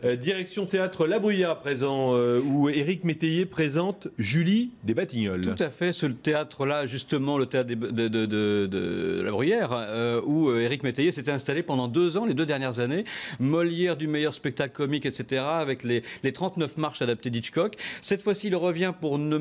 Direction théâtre La Bruyère à présent, où Éric Métayer présente Julie des Batignolles. Tout à fait, ce théâtre-là, justement, le théâtre de La Bruyère, où Éric Métayer s'était installé pendant 2 ans, les 2 dernières années. Molière du meilleur spectacle comique, etc., avec les 39 marches adaptées d'Hitchcock. Cette fois-ci, il revient pour ne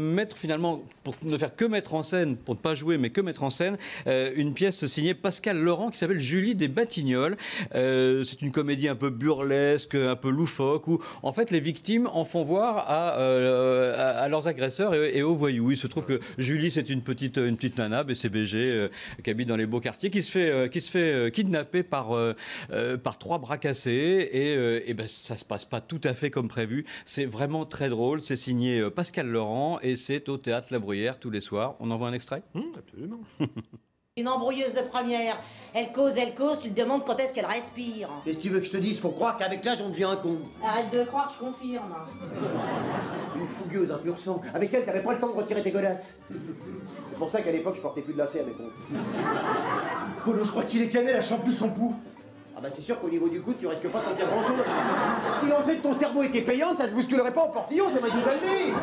faire que mettre en scène, pour ne pas jouer, mais que mettre en scène, une pièce signée Pascal Laurent qui s'appelle Julie des Batignolles. C'est une comédie un peu burlesque, un peu loufoque, où en fait les victimes en font voir à leurs agresseurs et aux voyous. Il se trouve que Julie, c'est une petite nana BCBG qui habite dans les beaux quartiers, qui se fait kidnapper par 3 bras cassés et ben, ça se passe pas tout à fait comme prévu. C'est vraiment très drôle. C'est signé Pascal Laurent et c'est au théâtre La Bruyère tous les soirs. On envoie un extrait? Absolument. Une embrouilleuse de première. Elle cause, tu te demandes quand est-ce qu'elle respire. Qu'est-ce que tu veux que je te dise? Faut croire qu'avec l'âge, on devient un con. Arrête de croire, je confirme. Une fougueuse, un pur sang. Avec elle, t'avais pas le temps de retirer tes godasses. C'est pour ça qu'à l'époque, je portais plus de lacets avec moi. Polo, je crois qu'il est cané, elle chante plus son pouls. Ah bah c'est sûr qu'au niveau du coude, tu risques pas de sentir grand-chose. Si l'entrée de ton cerveau était payante, ça se bousculerait pas au portillon, ça m'a dit Valdé.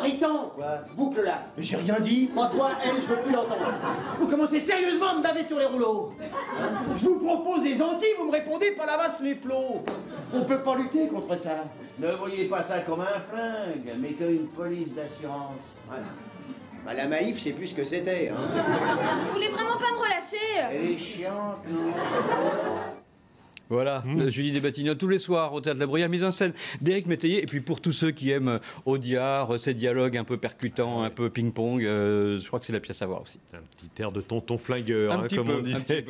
Ritan, quoi, boucle-la. Mais j'ai rien dit. Pas toi, elle, je veux plus l'entendre. Vous commencez sérieusement à me baver sur les rouleaux. Je vous propose des Antilles, vous me répondez pas la vasse les flots. On peut pas lutter contre ça. Ne voyez pas ça comme un flingue, mais comme une police d'assurance. Voilà. Bah, la Maïf, c'est plus ce que c'était. Hein. Vous voulez vraiment pas me relâcher? Elle est chiante, non? Voilà, Julie des Batignolles tous les soirs au théâtre de La Bruyère, mise en scène d'Éric Métayer. Et puis pour tous ceux qui aiment Audiard, ses dialogues un peu percutants, un peu ping-pong, je crois que c'est la pièce à voir aussi. Un petit air de tonton flingueur, comme on disait.